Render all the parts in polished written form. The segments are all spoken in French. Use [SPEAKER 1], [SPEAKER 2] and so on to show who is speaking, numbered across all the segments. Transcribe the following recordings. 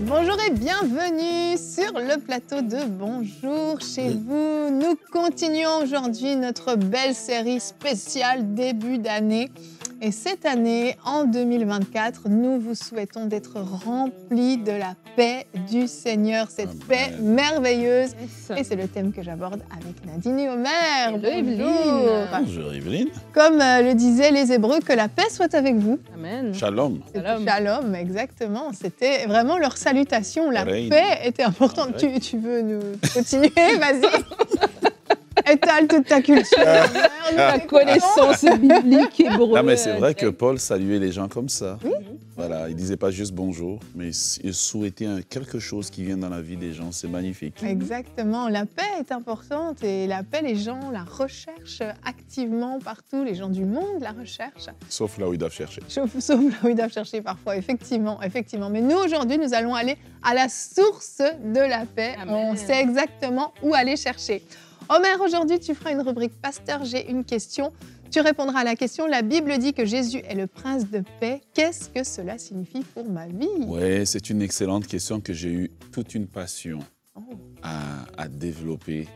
[SPEAKER 1] Bonjour et bienvenue sur le plateau de Bonjour chez vous. Nous continuons aujourd'hui notre belle série spéciale début d'année. Et cette année, en 2024, nous vous souhaitons d'être remplis de la paix du Seigneur, cette paix merveilleuse. Et c'est le thème que j'aborde avec Nadine et Omer.
[SPEAKER 2] Bonjour Evelyne.
[SPEAKER 3] Bonjour Evelyne.
[SPEAKER 1] Comme le disaient les Hébreux, que la paix soit avec vous.
[SPEAKER 2] Amen.
[SPEAKER 3] Shalom.
[SPEAKER 1] Shalom, exactement. C'était vraiment leur salutation. La paix était importante. Tu veux nous continuer? Vas-y. Étale toute ta culture.
[SPEAKER 2] Ta connaissance biblique hébreu.
[SPEAKER 3] Non, mais c'est vrai que Paul saluait les gens comme ça. Oui. Voilà, il ne disait pas juste bonjour, mais il souhaitait quelque chose qui vient dans la vie des gens. C'est magnifique.
[SPEAKER 1] Exactement. La paix est importante et la paix, les gens la recherchent activement partout. Les gens du monde la recherchent.
[SPEAKER 3] Sauf là où ils doivent chercher.
[SPEAKER 1] Sauf là où ils doivent chercher parfois, effectivement. Mais nous, aujourd'hui, nous allons aller à la source de la paix. Amen. On sait exactement où aller chercher. Omer, aujourd'hui, tu feras une rubrique « Pasteur, j'ai une question ». Tu répondras à la question « La Bible dit que Jésus est le prince de paix. Qu'est-ce que cela signifie pour ma vie ?»
[SPEAKER 3] Oui, c'est une excellente question que j'ai eu toute une passion à développer.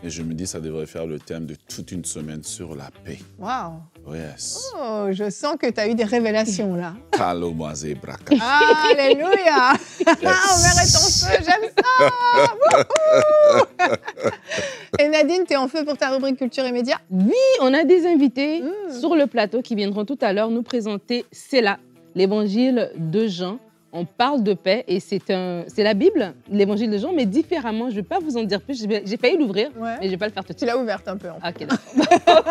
[SPEAKER 3] Et je me dis que ça devrait faire le thème de toute une semaine sur la paix.
[SPEAKER 1] Waouh!
[SPEAKER 3] Yes.
[SPEAKER 1] Oh, je sens que tu as eu des révélations là.
[SPEAKER 3] Kalomazé braka.
[SPEAKER 1] Alléluia! Omer est en feu, j'aime ça! Et Nadine, tu es en feu pour ta rubrique Culture et Médias?
[SPEAKER 2] Oui, on a des invités sur le plateau qui viendront tout à l'heure nous présenter Séla, l'évangile de Jean. On parle de paix et c'est la Bible, l'évangile de Jean, mais différemment. Je ne vais pas vous en dire plus. J'ai failli l'ouvrir, mais je ne vais pas le faire tout de suite.
[SPEAKER 1] Tu l'as ouverte un peu. En fait.
[SPEAKER 2] Ok, d'accord.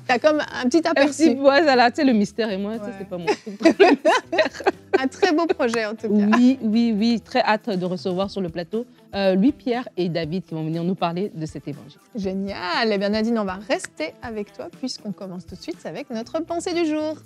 [SPEAKER 1] Tu as comme un petit aperçu.
[SPEAKER 2] Voilà, tu sais, le mystère et moi, c'est pas mon truc.
[SPEAKER 1] Un très beau projet, en tout cas.
[SPEAKER 2] Oui. Très hâte de recevoir sur le plateau Louis, Pierre et David qui vont venir nous parler de cet évangile.
[SPEAKER 1] Génial. Eh bien, Nadine, on va rester avec toi puisqu'on commence tout de suite avec notre pensée du jour.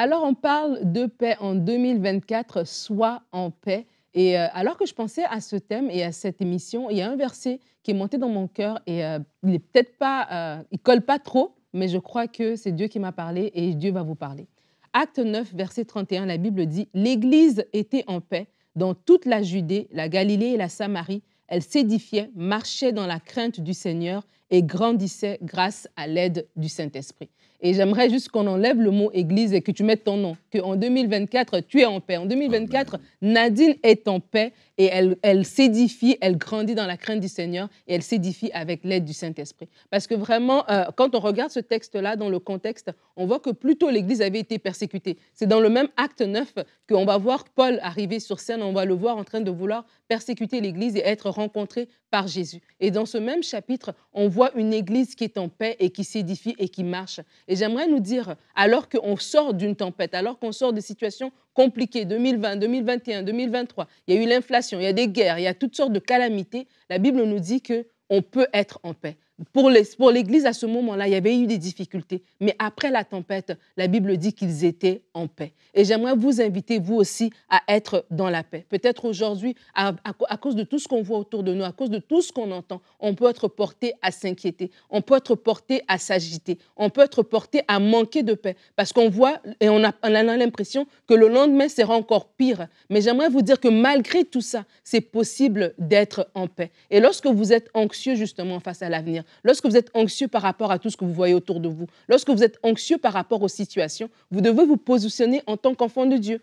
[SPEAKER 2] Alors, on parle de paix en 2024, sois en paix. Et alors que je pensais à ce thème et à cette émission, il y a un verset qui est monté dans mon cœur et il est peut-être pas, il colle pas trop, mais je crois que c'est Dieu qui m'a parlé et Dieu va vous parler. Acte 9, verset 31, la Bible dit « L'Église était en paix dans toute la Judée, la Galilée et la Samarie. Elle s'édifiait, marchait dans la crainte du Seigneur et grandissait grâce à l'aide du Saint-Esprit. » Et j'aimerais juste qu'on enlève le mot « église » et que tu mettes ton nom, qu'en 2024, tu es en paix. En 2024, Amen. Nadine est en paix et elle s'édifie, elle grandit dans la crainte du Seigneur et elle s'édifie avec l'aide du Saint-Esprit. Parce que vraiment, quand on regarde ce texte-là, dans le contexte, on voit que plutôt l'Église avait été persécutée. C'est dans le même acte 9 qu'on va voir Paul arriver sur scène, on va le voir en train de vouloir persécuter l'Église et être rencontré par Jésus. Et dans ce même chapitre, on voit une Église qui est en paix et qui s'édifie et qui marche. Et j'aimerais nous dire, alors qu'on sort d'une tempête, alors qu'on sort de situations compliquées, 2020, 2021, 2023, il y a eu l'inflation, il y a des guerres, il y a toutes sortes de calamités, la Bible nous dit qu'on peut être en paix. Pour l'Église, à ce moment-là, il y avait eu des difficultés. Mais après la tempête, la Bible dit qu'ils étaient en paix. Et j'aimerais vous inviter, vous aussi, à être dans la paix. Peut-être aujourd'hui, à cause de tout ce qu'on voit autour de nous, à cause de tout ce qu'on entend, on peut être porté à s'inquiéter, on peut être porté à s'agiter, on peut être porté à manquer de paix. Parce qu'on voit et on a l'impression que le lendemain sera encore pire. Mais j'aimerais vous dire que malgré tout ça, c'est possible d'être en paix. Et lorsque vous êtes anxieux justement face à l'avenir, lorsque vous êtes anxieux par rapport à tout ce que vous voyez autour de vous, lorsque vous êtes anxieux par rapport aux situations, vous devez vous positionner en tant qu'enfant de Dieu.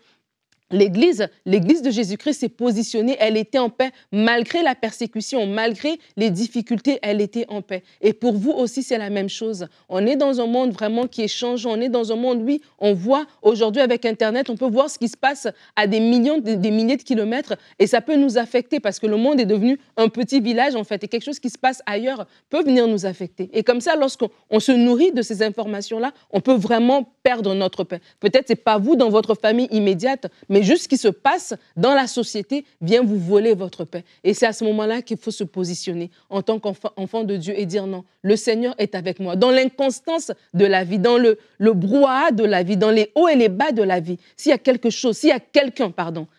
[SPEAKER 2] L'Église de Jésus-Christ s'est positionnée, elle était en paix malgré la persécution, malgré les difficultés, elle était en paix. Et pour vous aussi, c'est la même chose. On est dans un monde vraiment qui est changeant, on est dans un monde, oui, on voit aujourd'hui avec Internet, on peut voir ce qui se passe à des milliers de kilomètres et ça peut nous affecter parce que le monde est devenu un petit village en fait et quelque chose qui se passe ailleurs peut venir nous affecter. Et comme ça, lorsqu'on se nourrit de ces informations-là, on peut vraiment perdre notre paix. Peut-être c'est pas vous dans votre famille immédiate, mais juste ce qui se passe dans la société vient vous voler votre paix. Et c'est à ce moment-là qu'il faut se positionner en tant qu'enfant de Dieu et dire non, le Seigneur est avec moi. Dans l'inconstance de la vie, dans le brouhaha de la vie, dans les hauts et les bas de la vie, s'il y a quelque chose, s'il y a quelqu'un,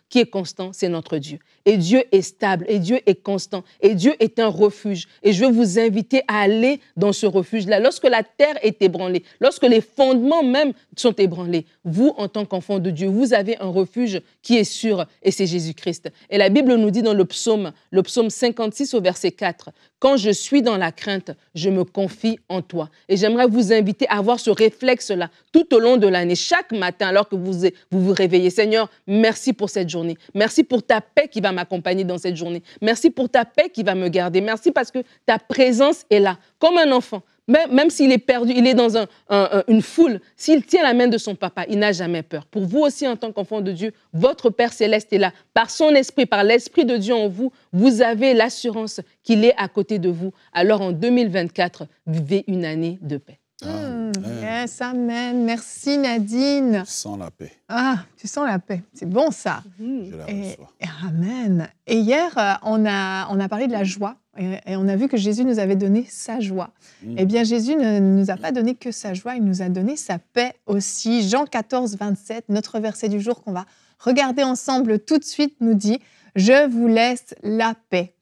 [SPEAKER 2] qui est constant, c'est notre Dieu. Et Dieu est stable, et Dieu est constant, et Dieu est un refuge. Et je veux vous inviter à aller dans ce refuge-là. Lorsque la terre est ébranlée, lorsque les fondements même sont ébranlés, vous, en tant qu'enfant de Dieu, vous avez un refuge qui est sûr, et c'est Jésus-Christ. Et la Bible nous dit dans le psaume 56 au verset 4, « Quand je suis dans la crainte, je me confie en toi. » Et j'aimerais vous inviter à avoir ce réflexe-là tout au long de l'année, chaque matin, alors que vous réveillez. Seigneur, merci pour cette journée. Merci pour ta paix qui va m'accompagner dans cette journée. Merci pour ta paix qui va me garder. Merci parce que ta présence est là, comme un enfant. Même s'il est perdu, il est dans une foule, s'il tient la main de son papa, il n'a jamais peur. Pour vous aussi, en tant qu'enfant de Dieu, votre Père céleste est là. Par son esprit, par l'esprit de Dieu en vous, vous avez l'assurance qu'il est à côté de vous. Alors en 2024, vivez une année de paix.
[SPEAKER 1] Yes, amen. Merci Nadine.
[SPEAKER 3] Je sens la paix.
[SPEAKER 1] Ah, tu sens la paix. C'est bon ça.
[SPEAKER 3] Je la reçois.
[SPEAKER 1] Amen. Et hier, on a parlé de la joie et on a vu que Jésus nous avait donné sa joie. Eh bien, Jésus ne nous a pas donné que sa joie, il nous a donné sa paix aussi. Jean 14, 27, notre verset du jour qu'on va regarder ensemble tout de suite, nous dit « Je vous laisse la paix.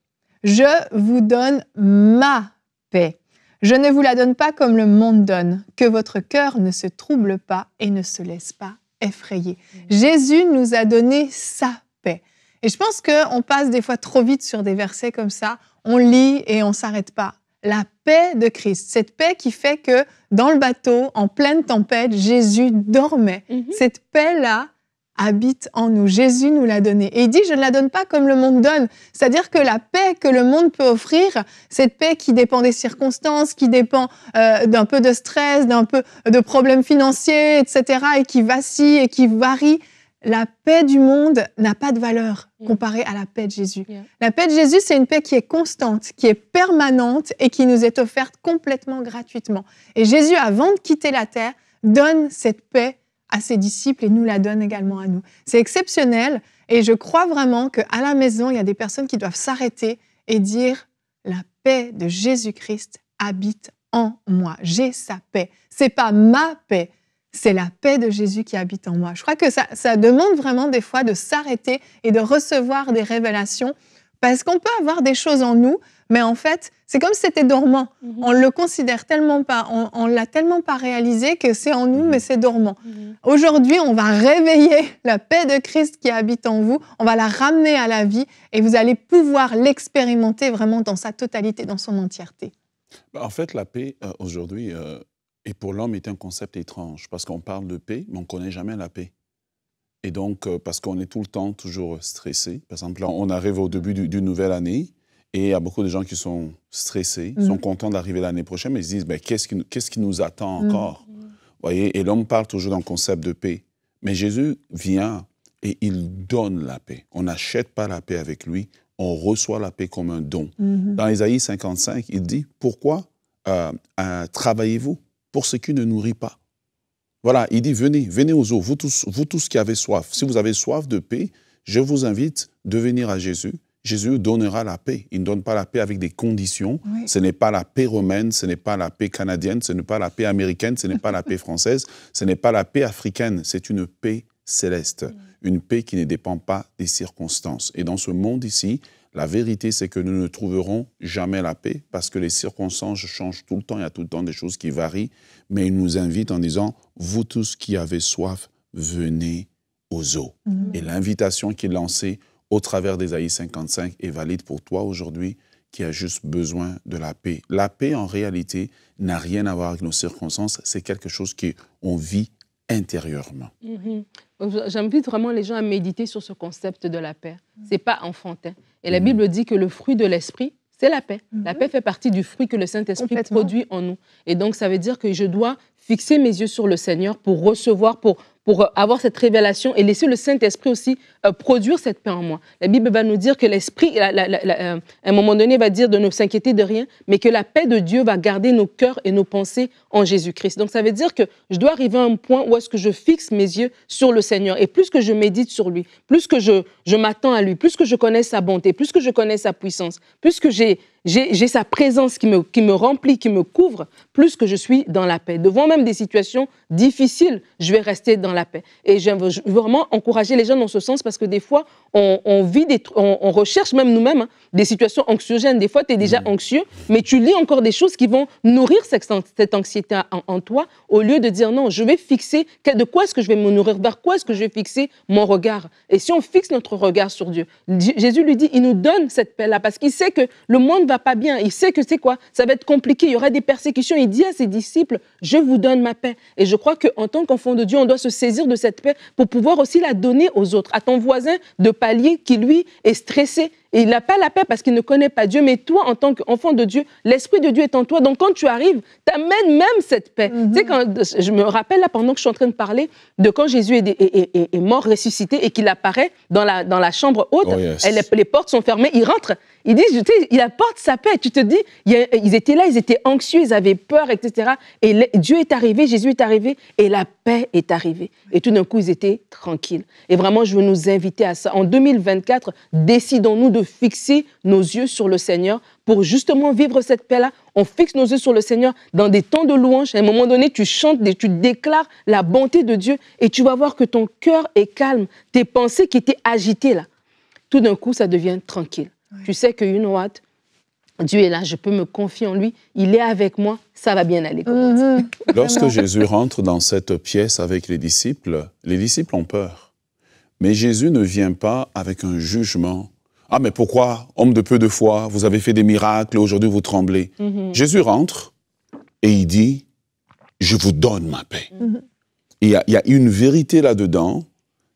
[SPEAKER 1] Je vous donne ma paix. Je ne vous la donne pas comme le monde donne, que votre cœur ne se trouble pas et ne se laisse pas effrayer. » Jésus nous a donné sa paix. Et je pense qu'on passe des fois trop vite sur des versets comme ça, on lit et on ne s'arrête pas. La paix de Christ, cette paix qui fait que dans le bateau, en pleine tempête, Jésus dormait. Cette paix-là habite en nous. Jésus nous l'a donnée. Et il dit, je ne la donne pas comme le monde donne. C'est-à-dire que la paix que le monde peut offrir, cette paix qui dépend des circonstances, qui dépend d'un peu de stress, d'un peu de problèmes financiers, etc., et qui vacille et qui varie, la paix du monde n'a pas de valeur comparée à la paix de Jésus. La paix de Jésus, c'est une paix qui est constante, qui est permanente et qui nous est offerte complètement gratuitement. Et Jésus, avant de quitter la terre, donne cette paix à ses disciples et nous la donne également à nous. C'est exceptionnel et je crois vraiment qu'à la maison, il y a des personnes qui doivent s'arrêter et dire « La paix de Jésus-Christ habite en moi. J'ai sa paix. C'est pas ma paix. C'est la paix de Jésus qui habite en moi. » Je crois que ça demande vraiment des fois de s'arrêter et de recevoir des révélations parce qu'on peut avoir des choses en nous, mais en fait, c'est comme si c'était dormant. On le considère tellement pas, on l'a tellement pas réalisé que c'est en nous, mais c'est dormant. Aujourd'hui, on va réveiller la paix de Christ qui habite en vous, on va la ramener à la vie et vous allez pouvoir l'expérimenter vraiment dans sa totalité, dans son entièreté.
[SPEAKER 3] En fait, la paix, aujourd'hui, et pour l'homme, est un concept étrange, parce qu'on parle de paix, mais on ne connaît jamais la paix. Et donc, parce qu'on est tout le temps toujours stressé. Par exemple, là, on arrive au début d'une nouvelle année, et il y a beaucoup de gens qui sont stressés, sont contents d'arriver l'année prochaine, mais ils se disent, ben, qu'est-ce qui nous attend encore? Voyez? Et l'homme parle toujours d'un concept de paix. Mais Jésus vient et il donne la paix. On n'achète pas la paix avec lui, on reçoit la paix comme un don. Dans Ésaïe 55, il dit, pourquoi travaillez-vous pour ce qui ne nourrit pas? Voilà, il dit, venez aux eaux, vous tous qui avez soif. Si vous avez soif de paix, je vous invite de venir à Jésus. Jésus donnera la paix. Il ne donne pas la paix avec des conditions. Oui. Ce n'est pas la paix romaine, ce n'est pas la paix canadienne, ce n'est pas la paix américaine, ce n'est pas la paix française, ce n'est pas la paix africaine. C'est une paix céleste, une paix qui ne dépend pas des circonstances. Et dans ce monde ici, la vérité, c'est que nous ne trouverons jamais la paix parce que les circonstances changent tout le temps. Il y a tout le temps des choses qui varient. Mais il nous invite en disant, vous tous qui avez soif, venez aux eaux. Et l'invitation qui est lancée au travers d'Ésaïe 55 est valide pour toi aujourd'hui qui as juste besoin de la paix. La paix, en réalité, n'a rien à voir avec nos circonstances. C'est quelque chose qu'on vit intérieurement.
[SPEAKER 2] J'invite vraiment les gens à méditer sur ce concept de la paix. Ce n'est pas enfantin. Et la Bible dit que le fruit de l'esprit, c'est la paix. La paix fait partie du fruit que le Saint-Esprit produit en nous. Et donc, ça veut dire que je dois fixer mes yeux sur le Seigneur pour recevoir, pour avoir cette révélation et laisser le Saint-Esprit aussi produire cette paix en moi. La Bible va nous dire que l'Esprit, à un moment donné, va dire de ne s'inquiéter de rien, mais que la paix de Dieu va garder nos cœurs et nos pensées en Jésus-Christ. Donc, ça veut dire que je dois arriver à un point où est-ce que je fixe mes yeux sur le Seigneur. Et plus que je médite sur lui, plus que je m'attends à lui, plus que je connais sa bonté, plus que je connais sa puissance, plus que j'ai j'ai sa présence qui me remplit, qui me couvre, plus que je suis dans la paix. Devant même des situations difficiles, je vais rester dans la paix. Et je veux vraiment encourager les gens dans ce sens parce que des fois, on recherche même nous-mêmes des situations anxiogènes. Des fois, tu es déjà anxieux, mais tu lis encore des choses qui vont nourrir cette anxiété en toi au lieu de dire non, je vais fixer, de quoi est-ce que je vais me nourrir, vers quoi est-ce que je vais fixer mon regard. Et si on fixe notre regard sur Dieu, Jésus lui dit, il nous donne cette paix-là parce qu'il sait que le monde ne va pas bien. Il sait que c'est quoi? Ça va être compliqué, il y aura des persécutions. Il dit à ses disciples, je vous donne ma paix. Et je crois qu'en tant qu'enfant de Dieu, on doit se saisir de cette paix pour pouvoir aussi la donner aux autres, à ton voisin de palier qui, lui, est stressé. Et il n'a pas la paix parce qu'il ne connaît pas Dieu. Mais toi, en tant qu'enfant de Dieu, l'Esprit de Dieu est en toi. Donc, quand tu arrives, tu amènes même cette paix. Tu sais, quand je me rappelle, là, pendant que je suis en train de parler, de quand Jésus est mort, ressuscité, et qu'il apparaît dans la chambre haute.
[SPEAKER 3] Oh, yes.
[SPEAKER 2] Les portes sont fermées, il rentre. Il dit, tu sais, il apporte sa paix. Tu te dis, ils étaient là, ils étaient anxieux, ils avaient peur, etc. Et Dieu est arrivé, Jésus est arrivé, et la paix est arrivée. Et tout d'un coup, ils étaient tranquilles. Et vraiment, je veux nous inviter à ça. En 2024, décidons-nous de fixer nos yeux sur le Seigneur pour justement vivre cette paix-là. On fixe nos yeux sur le Seigneur dans des temps de louange. À un moment donné, tu chantes, tu déclares la bonté de Dieu et tu vas voir que ton cœur est calme. Tes pensées qui étaient agitées, là, tout d'un coup, ça devient tranquille. Ouais. Tu sais que, you know what? Dieu est là, je peux me confier en lui, il est avec moi, ça va bien aller.
[SPEAKER 3] Lorsque Jésus rentre dans cette pièce avec les disciples ont peur. Mais Jésus ne vient pas avec un jugement. Ah, mais pourquoi, homme de peu de foi, vous avez fait des miracles, aujourd'hui vous tremblez. Jésus rentre et il dit, je vous donne ma paix. Il y a une vérité là-dedans,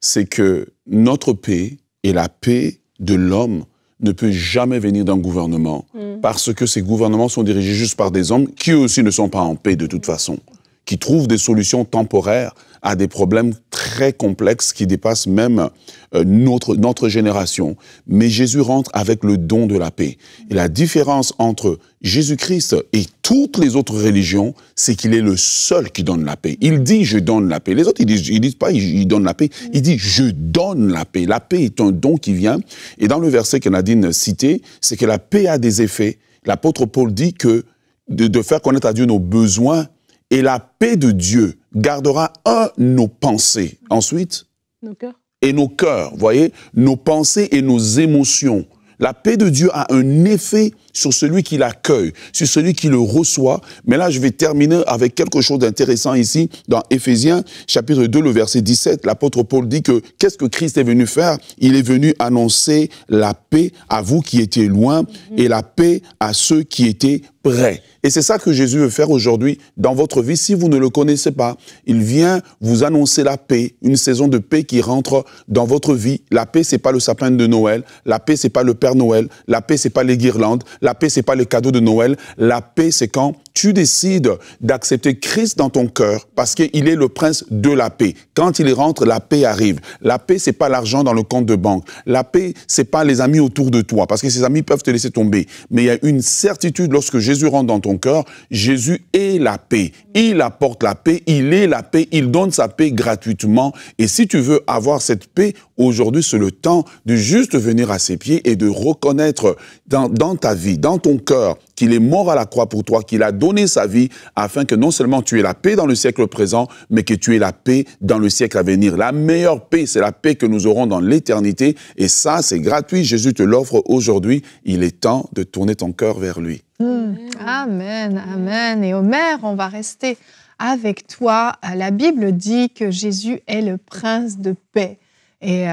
[SPEAKER 3] c'est que notre paix et la paix de l'homme ne peut jamais venir d'un gouvernement, parce que ces gouvernements sont dirigés juste par des hommes qui eux aussi ne sont pas en paix de toute façon, qui trouvent des solutions temporaires à des problèmes très complexes qui dépassent même notre génération. Mais Jésus rentre avec le don de la paix. Et la différence entre Jésus-Christ et toutes les autres religions, c'est qu'il est le seul qui donne la paix. Il dit « je donne la paix ». Les autres, ils disent pas « il donne la paix ». Il dit « je donne la paix ». La paix est un don qui vient. Et dans le verset que Nadine citait, c'est que la paix a des effets. L'apôtre Paul dit que de faire connaître à Dieu nos besoins, et la paix de Dieu gardera nos pensées. Ensuite,
[SPEAKER 2] nos cœurs.
[SPEAKER 3] Et nos cœurs, voyez, nos pensées et nos émotions. La paix de Dieu a un effet sur celui qui l'accueille, sur celui qui le reçoit. Mais là, je vais terminer avec quelque chose d'intéressant ici, dans Éphésiens, chapitre 2, le verset 17. L'apôtre Paul dit que, qu'est-ce que Christ est venu faire? Il est venu annoncer la paix à vous qui étiez loin et la paix à ceux qui étaient près. Et c'est ça que Jésus veut faire aujourd'hui dans votre vie. Si vous ne le connaissez pas, il vient vous annoncer la paix, une saison de paix qui rentre dans votre vie. La paix, c'est pas le sapin de Noël. La paix, c'est pas le Père Noël. La paix, c'est pas les guirlandes. La paix, c'est pas les cadeaux de Noël. La paix, c'est quand tu décides d'accepter Christ dans ton cœur parce qu'il est le prince de la paix. Quand il rentre, la paix arrive. La paix, c'est pas l'argent dans le compte de banque. La paix, c'est pas les amis autour de toi parce que ces amis peuvent te laisser tomber. Mais il y a une certitude lorsque Jésus rentre dans ton cœur, Jésus est la paix. Il apporte la paix, il est la paix, il donne sa paix gratuitement. Et si tu veux avoir cette paix, aujourd'hui, c'est le temps de juste venir à ses pieds et de reconnaître dans ta vie, dans ton cœur, qu'il est mort à la croix pour toi, qu'il a donné sa vie afin que non seulement tu aies la paix dans le siècle présent, mais que tu aies la paix dans le siècle à venir. La meilleure paix, c'est la paix que nous aurons dans l'éternité. Et ça, c'est gratuit. Jésus te l'offre aujourd'hui. Il est temps de tourner ton cœur vers lui.
[SPEAKER 1] Amen, amen. Et Omer, on va rester avec toi. La Bible dit que Jésus est le prince de paix. Et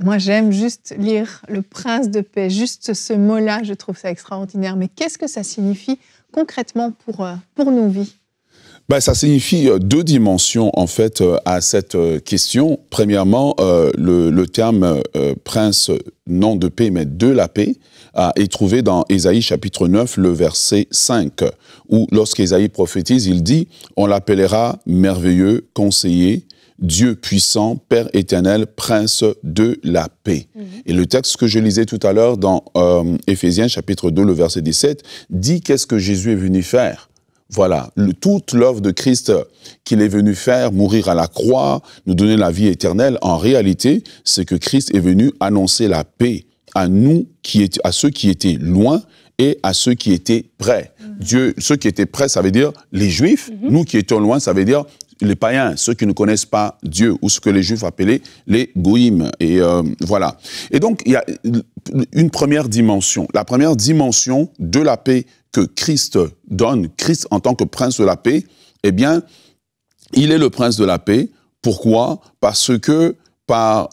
[SPEAKER 1] moi, j'aime juste lire le prince de paix, juste ce mot-là, je trouve ça extraordinaire. Mais qu'est-ce que ça signifie concrètement pour nos vies?
[SPEAKER 3] Ça signifie deux dimensions, en fait, à cette question. Premièrement, le terme prince, non de paix, mais de la paix, est trouvé dans Ésaïe chapitre 9, le verset 5, où lorsqu'Ésaïe prophétise, il dit « On l'appellera merveilleux, conseiller, Dieu puissant, Père éternel, Prince de la paix. Et le texte que je lisais tout à l'heure dans Éphésiens chapitre 2, le verset 17, dit qu'est-ce que Jésus est venu faire. Voilà, toute l'œuvre de Christ qu'il est venu faire, mourir à la croix, nous donner la vie éternelle, en réalité, c'est que Christ est venu annoncer la paix à ceux qui étaient loin et à ceux qui étaient près. Ceux qui étaient près, ça veut dire les Juifs. Nous qui étions loin, ça veut dire les païens, ceux qui ne connaissent pas Dieu, ou ce que les Juifs appelaient les goïms. Et voilà. Et donc, il y a une première dimension. La première dimension de la paix que Christ donne, Christ en tant que prince de la paix, eh bien, il est le prince de la paix. Pourquoi? Parce que par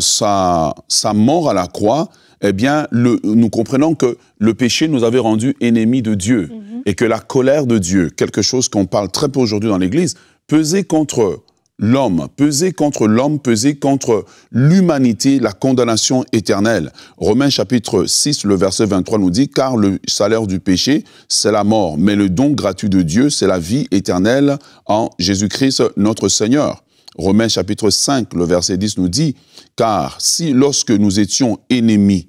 [SPEAKER 3] sa mort à la croix, eh bien, nous comprenons que le péché nous avait rendus ennemis de Dieu et que la colère de Dieu, quelque chose qu'on parle très peu aujourd'hui dans l'Église, pesait contre l'homme, pesait contre l'humanité, la condamnation éternelle. Romains chapitre 6, le verset 23 nous dit « Car le salaire du péché, c'est la mort, mais le don gratuit de Dieu, c'est la vie éternelle en Jésus-Christ notre Seigneur. » Romains chapitre 5, le verset 10 nous dit « Car si lorsque nous étions ennemis,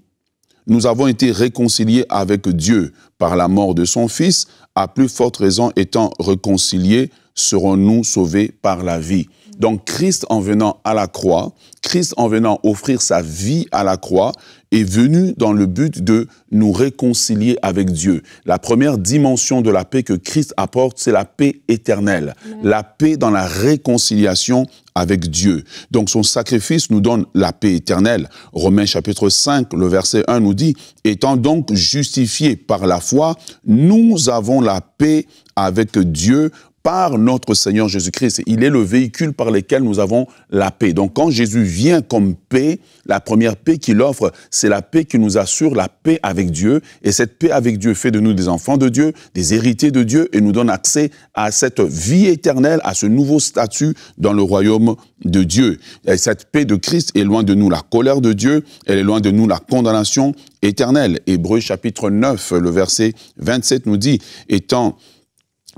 [SPEAKER 3] nous avons été réconciliés avec Dieu par la mort de son Fils, à plus forte raison étant réconciliés, serons-nous sauvés par la vie. » Donc Christ en venant à la croix, Christ en venant offrir sa vie à la croix, est venu dans le but de nous réconcilier avec Dieu. La première dimension de la paix que Christ apporte, c'est la paix éternelle. La paix dans la réconciliation avec Dieu. Donc son sacrifice nous donne la paix éternelle. Romains chapitre 5, le verset 1 nous dit « Étant donc justifiés par la foi, nous avons la paix avec Dieu par notre Seigneur Jésus-Christ. » Il est le véhicule par lequel nous avons la paix. Donc quand Jésus vient comme paix, la première paix qu'il offre, c'est la paix qui nous assure la paix avec Dieu. Et cette paix avec Dieu fait de nous des enfants de Dieu, des héritiers de Dieu, et nous donne accès à cette vie éternelle, à ce nouveau statut dans le royaume de Dieu. Et cette paix de Christ est loin de nous la colère de Dieu, elle est loin de nous la condamnation éternelle. Hébreux chapitre 9, le verset 27 nous dit «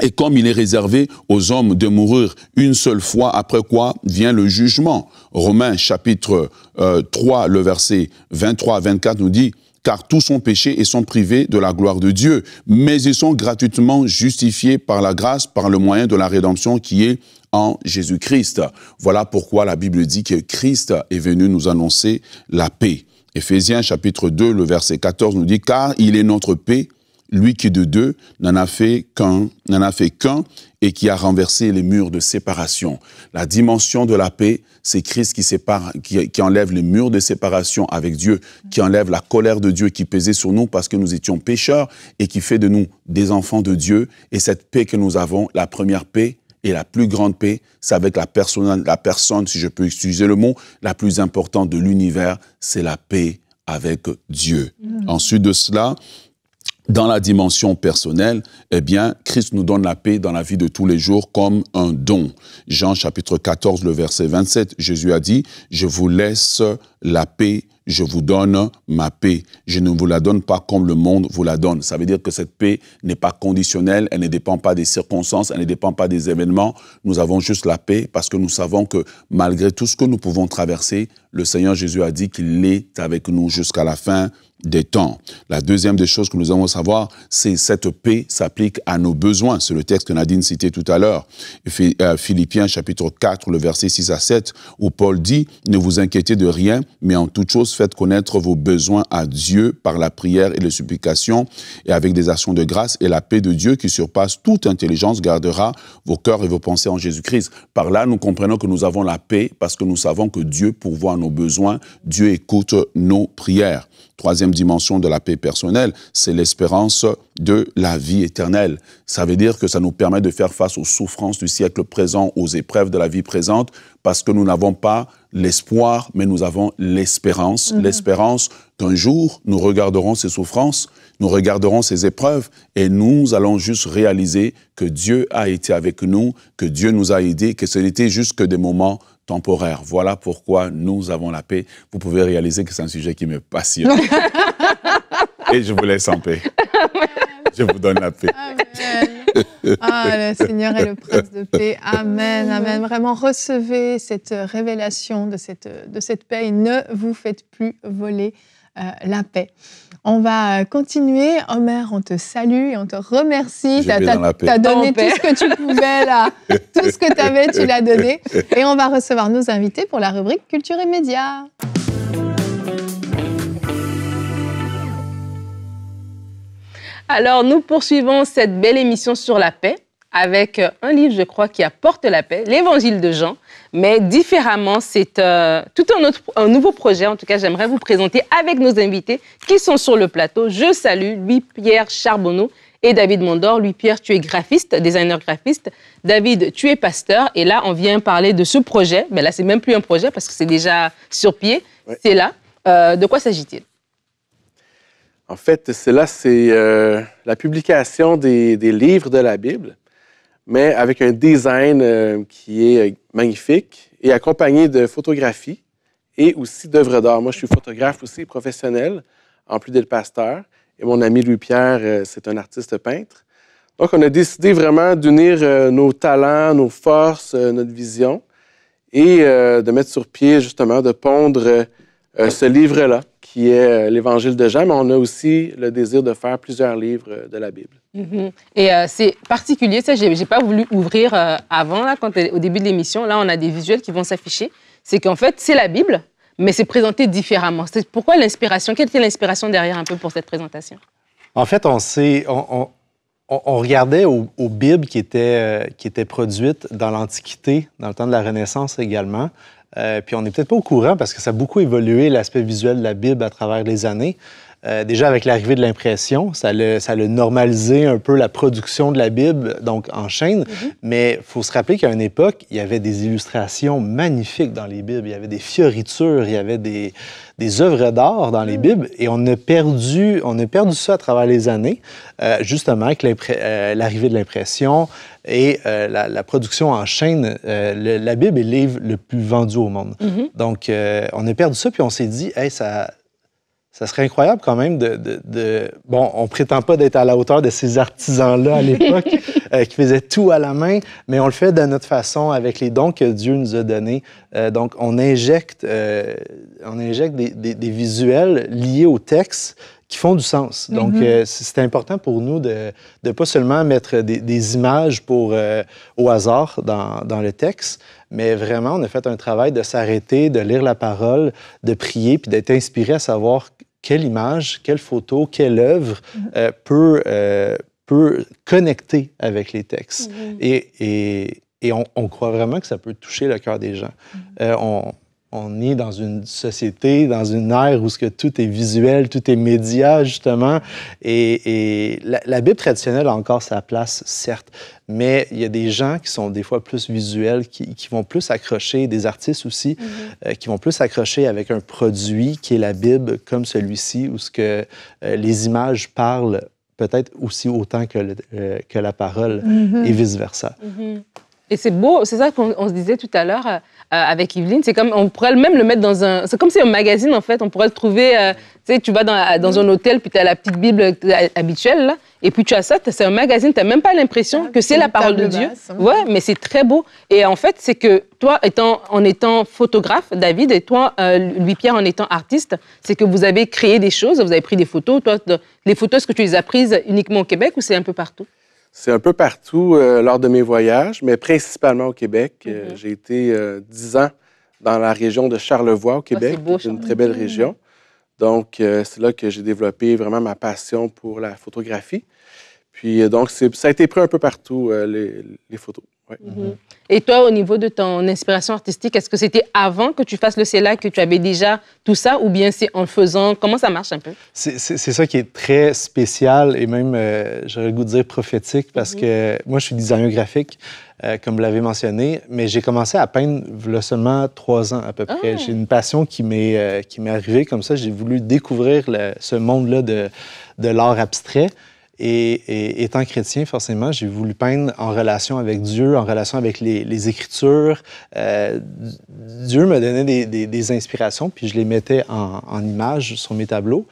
[SPEAKER 3] Et comme il est réservé aux hommes de mourir une seule fois, après quoi vient le jugement. » Romains chapitre 3, le verset 23 à 24 nous dit « Car tous ont péché et sont privés de la gloire de Dieu, mais ils sont gratuitement justifiés par la grâce, par le moyen de la rédemption qui est en Jésus-Christ. » Voilà pourquoi la Bible dit que Christ est venu nous annoncer la paix. Éphésiens chapitre 2, le verset 14 nous dit « Car il est notre paix, lui qui de deux n'en a fait qu'un et qui a renversé les murs de séparation. » La dimension de la paix, c'est Christ qui sépare, qui enlève les murs de séparation avec Dieu, qui enlève la colère de Dieu qui pesait sur nous parce que nous étions pécheurs et qui fait de nous des enfants de Dieu. Et cette paix que nous avons, la première paix et la plus grande paix, c'est avec la personne, si je peux utiliser le mot, la plus importante de l'univers, c'est la paix avec Dieu. Ensuite de cela, dans la dimension personnelle, eh bien, Christ nous donne la paix dans la vie de tous les jours comme un don. Jean chapitre 14, le verset 27, Jésus a dit « Je vous laisse la paix, je vous donne ma paix. Je ne vous la donne pas comme le monde vous la donne. » Ça veut dire que cette paix n'est pas conditionnelle, elle ne dépend pas des circonstances, elle ne dépend pas des événements. Nous avons juste la paix parce que nous savons que malgré tout ce que nous pouvons traverser, le Seigneur Jésus a dit qu'il est avec nous jusqu'à la fin des temps. La deuxième des choses que nous avons à savoir, c'est cette paix s'applique à nos besoins. C'est le texte que Nadine citait tout à l'heure. Philippiens chapitre 4, le verset 6 à 7, où Paul dit « Ne vous inquiétez de rien, mais en toute chose faites connaître vos besoins à Dieu par la prière et les supplications et avec des actions de grâce, et la paix de Dieu qui surpasse toute intelligence gardera vos cœurs et vos pensées en Jésus-Christ. » Par là, nous comprenons que nous avons la paix parce que nous savons que Dieu pourvoit nos besoins, Dieu écoute nos prières. Troisième dimension de la paix personnelle, c'est l'espérance de la vie éternelle. Ça veut dire que ça nous permet de faire face aux souffrances du siècle présent, aux épreuves de la vie présente, parce que nous n'avons pas l'espoir, mais nous avons l'espérance. L'espérance qu'un jour, nous regarderons ces souffrances, nous regarderons ces épreuves, et nous allons juste réaliser que Dieu a été avec nous, que Dieu nous a aidés, que ce n'était juste que des moments temporaire. Voilà pourquoi nous avons la paix. Vous pouvez réaliser que c'est un sujet qui me passionne. Et je vous laisse en paix. Je vous donne la paix.
[SPEAKER 1] Amen. Ah, le Seigneur est le Prince de paix. Amen, amen. Vraiment, recevez cette révélation de cette paix et ne vous faites plus voler la paix. On va continuer. Omer, on te salue et on te remercie. Tu as donné tout ce que tu pouvais là. Tout ce que tu avais, tu l'as donné. Et on va recevoir nos invités pour la rubrique Culture et Médias.
[SPEAKER 2] Alors, nous poursuivons cette belle émission sur la paix avec un livre, je crois, qui apporte la paix, l'Évangile de Jean, mais différemment. C'est tout un nouveau projet. En tout cas, j'aimerais vous présenter avec nos invités qui sont sur le plateau. Je salue Louis-Pierre Charbonneau et David Mondor. Louis-Pierre, tu es graphiste, designer graphiste. David, tu es pasteur. Et là, on vient parler de ce projet. Mais là, c'est même plus un projet parce que c'est déjà sur pied. Ouais. C'est là. De quoi s'agit-il?
[SPEAKER 4] En fait, c'est la publication des livres de la Bible, mais avec un design qui est magnifique et accompagné de photographies et aussi d'œuvres d'art. Moi, je suis photographe aussi professionnel, en plus d'être pasteur. Et mon ami Louis-Pierre, c'est un artiste peintre. Donc, on a décidé vraiment d'unir nos talents, nos forces, notre vision et de mettre sur pied, justement, de pondre ce livre-là, qui est l'Évangile de Jean, mais on a aussi le désir de faire plusieurs livres de la Bible.
[SPEAKER 2] Mm-hmm. Et c'est particulier, ça, j'ai pas voulu ouvrir avant, là, au début de l'émission. Là, on a des visuels qui vont s'afficher. C'est qu'en fait, c'est la Bible, mais c'est présenté différemment. Pourquoi l'inspiration? Quelle était l'inspiration derrière un peu pour cette présentation?
[SPEAKER 5] En fait, on regardait aux Bibles qui étaient produites dans l'Antiquité, dans le temps de la Renaissance également. Puis on n'est peut-être pas au courant parce que ça a beaucoup évolué, l'aspect visuel de la Bible à travers les années. Déjà, avec l'arrivée de l'impression, ça a normalisé un peu la production de la Bible, donc en chaîne. Mm-hmm. Mais il faut se rappeler qu'à une époque, il y avait des illustrations magnifiques dans les Bibles. Il y avait des fioritures, il y avait des œuvres d'art dans les Bibles. Et on a perdu ça à travers les années, justement avec l'arrivée de l'impression et la production en chaîne. La Bible est le livre le plus vendu au monde. Mm-hmm. Donc, on a perdu ça, puis on s'est dit, hey, ça serait incroyable quand même Bon, on prétend pas d'être à la hauteur de ces artisans-là à l'époque qui faisaient tout à la main, mais on le fait de notre façon avec les dons que Dieu nous a donnés. Donc, on injecte des visuels liés au texte qui font du sens. Donc, c'est important pour nous de pas seulement mettre des images au hasard dans le texte, mais vraiment, on a fait un travail de s'arrêter, de lire la parole, de prier, puis d'être inspiré à savoir quelle image, quelle photo, quelle œuvre peut connecter avec les textes. Et on croit vraiment que ça peut toucher le cœur des gens. On est dans une société, dans une ère où tout est visuel, tout est média, justement. Et la Bible traditionnelle a encore sa place, certes, mais il y a des gens qui sont des fois plus visuels, qui vont plus accrocher, des artistes aussi, qui vont plus accrocher avec un produit qui est la Bible, comme celui-ci, où les images parlent peut-être aussi autant que la parole, et vice-versa.
[SPEAKER 2] Et c'est beau, c'est ça qu'on se disait tout à l'heure avec Yveline, c'est comme, on pourrait même le mettre dans un... C'est comme si un magazine, en fait, on pourrait le trouver... tu sais, tu vas dans un hôtel, puis tu as la petite Bible habituelle, là, et puis tu as ça, c'est un magazine, tu n'as même pas l'impression que c'est la parole de Dieu. Ouais, mais c'est très beau. Et en fait, c'est que toi, en étant photographe, David, et toi, Louis-Pierre, en étant artiste, c'est que vous avez créé des choses, vous avez pris des photos. Toi, les photos, est-ce que tu les as prises uniquement au Québec ou c'est un peu partout?
[SPEAKER 4] C'est un peu partout lors de mes voyages, mais principalement au Québec. J'ai été 10 ans dans la région de Charlevoix, au Québec. C'est une très belle région. Donc, c'est là que j'ai développé vraiment ma passion pour la photographie. Puis, donc, ça a été pris un peu partout, les photos. Ouais.
[SPEAKER 2] Et toi, au niveau de ton inspiration artistique, est-ce que c'était avant que tu fasses le CELAC que tu avais déjà tout ça, ou bien c'est en le faisant? Comment ça marche un peu?
[SPEAKER 5] C'est ça qui est très spécial et même, j'aurais le goût de dire prophétique, parce que moi, je suis designer graphique, comme vous l'avez mentionné, mais j'ai commencé à peindre il y a seulement 3 ans à peu près. J'ai une passion qui m'est arrivée comme ça. J'ai voulu découvrir ce monde-là de l'art abstrait. Et étant chrétien, forcément, j'ai voulu peindre en relation avec Dieu, en relation avec les Écritures. Dieu me donnait des inspirations, puis je les mettais en images sur mes tableaux.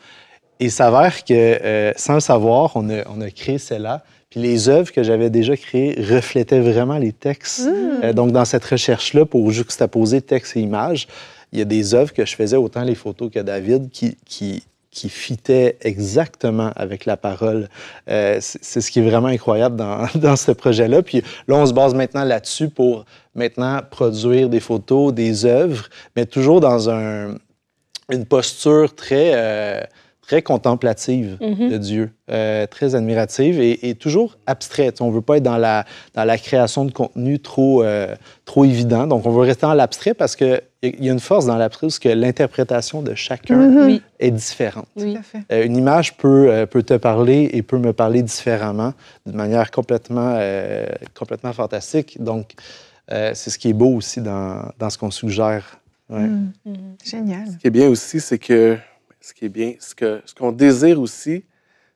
[SPEAKER 5] Et il s'avère que, sans le savoir, on a créé celle-là. Puis les œuvres que j'avais déjà créées reflétaient vraiment les textes. Donc, dans cette recherche-là, pour juxtaposer texte et images, il y a des œuvres que je faisais, autant les photos que David, qui fitait exactement avec la parole. C'est ce qui est vraiment incroyable dans ce projet-là. Puis là, on se base maintenant là-dessus pour maintenant produire des photos, des œuvres, mais toujours dans une posture très très contemplative de Dieu, très admirative et toujours abstraite. On ne veut pas être dans la création de contenu trop évident. Donc, on veut rester dans l'abstrait parce qu'il y a une force dans l'abstrait parce que l'interprétation de chacun est différente.
[SPEAKER 1] Tout à fait.
[SPEAKER 5] Une image peut te parler et peut me parler différemment, d'une manière complètement fantastique. Donc, c'est ce qui est beau aussi dans ce qu'on suggère. Ouais.
[SPEAKER 1] Génial.
[SPEAKER 4] Ce qui est bien aussi, c'est que ce qu'on désire aussi,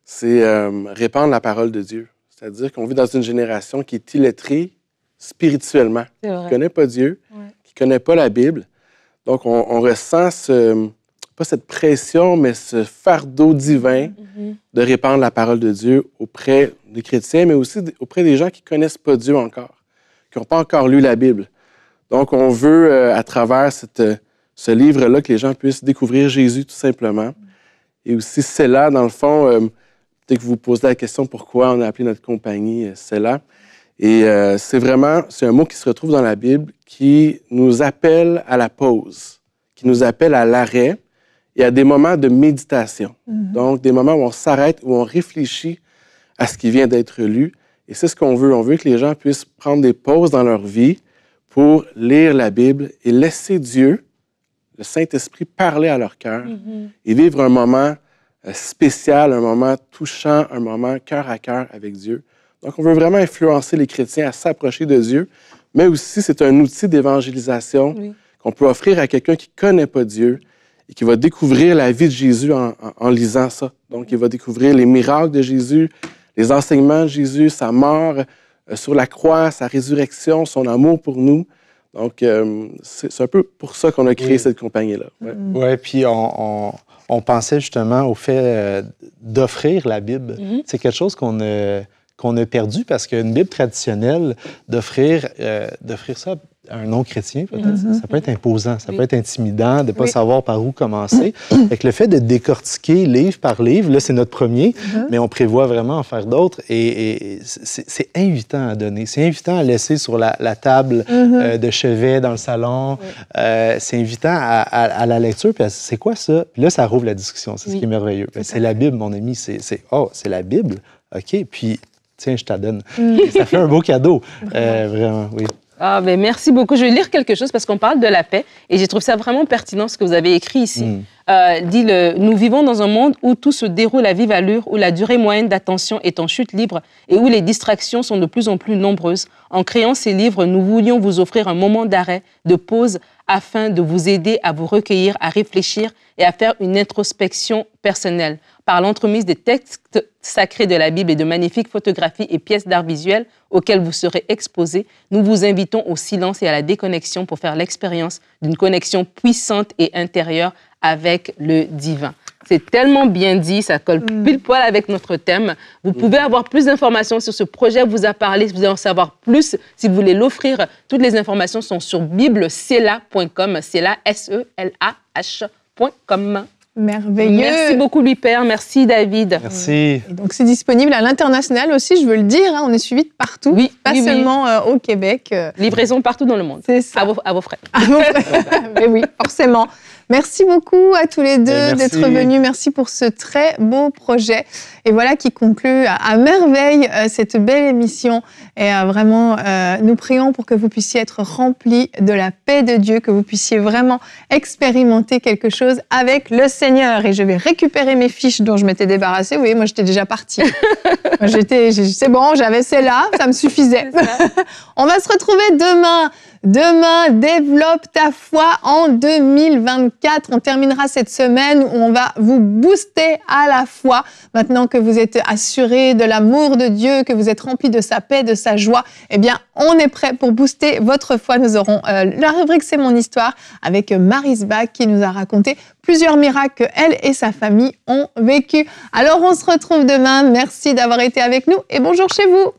[SPEAKER 4] c'est répandre la parole de Dieu. C'est-à-dire qu'on vit dans une génération qui est illettrée spirituellement, qui ne connaît pas Dieu, qui ne connaît pas la Bible. Donc, on ressent pas cette pression, mais ce fardeau divin de répandre la parole de Dieu auprès des chrétiens, mais aussi auprès des gens qui ne connaissent pas Dieu encore, qui n'ont pas encore lu la Bible. Donc, on veut, à travers ce livre-là, que les gens puissent découvrir Jésus, tout simplement. Et aussi, c'est là, dans le fond, peut-être que vous vous posez la question pourquoi on a appelé notre compagnie c'est là. Et c'est un mot qui se retrouve dans la Bible qui nous appelle à la pause, qui nous appelle à l'arrêt et à des moments de méditation. Donc, des moments où on s'arrête, où on réfléchit à ce qui vient d'être lu. Et c'est ce qu'on veut. On veut que les gens puissent prendre des pauses dans leur vie pour lire la Bible et laisser Dieu, le Saint-Esprit, parler à leur cœur et vivre un moment spécial, un moment touchant, un moment cœur à cœur avec Dieu. Donc, on veut vraiment influencer les chrétiens à s'approcher de Dieu, mais aussi c'est un outil d'évangélisation qu'on peut offrir à quelqu'un qui ne connaît pas Dieu et qui va découvrir la vie de Jésus en lisant ça. Donc, il va découvrir les miracles de Jésus, les enseignements de Jésus, sa mort sur la croix, sa résurrection, son amour pour nous. Donc, c'est un peu pour ça qu'on a créé cette compagnie-là.
[SPEAKER 5] Oui, puis on pensait justement au fait d'offrir la Bible. C'est quelque chose qu'on a perdu parce qu'une Bible traditionnelle, d'offrir ça à un non-chrétien, peut-être, ça peut être imposant, ça peut être intimidant de ne pas savoir par où commencer. Fait que le fait de décortiquer livre par livre, là, c'est notre premier, mais on prévoit vraiment en faire d'autres et c'est invitant à donner. C'est invitant à laisser sur la table de chevet dans le salon. C'est invitant à la lecture. Puis c'est quoi ça? Puis là, ça rouvre la discussion. C'est ce qui est merveilleux. C'est la Bible, mon ami. C'est la Bible? OK. Puis, tiens, je t'adonne. Ça fait un beau cadeau. Vraiment, oui.
[SPEAKER 2] Ah, ben merci beaucoup. Je vais lire quelque chose parce qu'on parle de la paix et j'ai trouvé ça vraiment pertinent ce que vous avez écrit ici. Nous vivons dans un monde où tout se déroule à vive allure, où la durée moyenne d'attention est en chute libre et où les distractions sont de plus en plus nombreuses. En créant ces livres, nous voulions vous offrir un moment d'arrêt, de pause, afin de vous aider à vous recueillir, à réfléchir et à faire une introspection personnelle. Par l'entremise des textes sacrés de la Bible et de magnifiques photographies et pièces d'art visuel auxquelles vous serez exposés, nous vous invitons au silence et à la déconnexion pour faire l'expérience d'une connexion puissante et intérieure avec le divin. C'est tellement bien dit, ça colle pile poil avec notre thème. Vous pouvez avoir plus d'informations sur ce projet, vous a parlé, si vous voulez en savoir plus, si vous voulez l'offrir, toutes les informations sont sur biblecela.com, Sela, S-E-L-A-H.com.
[SPEAKER 1] Merveilleux.
[SPEAKER 2] Merci beaucoup, Louis-Père. Merci, David.
[SPEAKER 5] Merci.
[SPEAKER 1] Et donc, c'est disponible à l'international aussi, je veux le dire. On est suivi de partout, pas seulement au Québec.
[SPEAKER 2] Livraison partout dans le monde.
[SPEAKER 1] C'est ça.
[SPEAKER 2] À vos frais.
[SPEAKER 1] À vos frais. Mais oui, forcément. Merci beaucoup à tous les deux d'être venus. Merci pour ce très beau projet. Et voilà qui conclut à merveille cette belle émission. Et vraiment, nous prions pour que vous puissiez être remplis de la paix de Dieu, que vous puissiez vraiment expérimenter quelque chose avec le Seigneur. Et je vais récupérer mes fiches dont je m'étais débarrassée. Vous voyez, moi, j'étais déjà partie. C'est bon, j'avais celle-là, ça me suffisait. On va se retrouver demain. Demain, développe ta foi en 2024. On terminera cette semaine où on va vous booster à la foi. Maintenant que vous êtes assurés de l'amour de Dieu, que vous êtes remplis de sa paix, de sa joie, eh bien, on est prêt pour booster votre foi. Nous aurons la rubrique C'est mon histoire avec Maryse Bach qui nous a raconté plusieurs miracles qu'elle et sa famille ont vécu. Alors, on se retrouve demain. Merci d'avoir été avec nous et bonjour chez vous.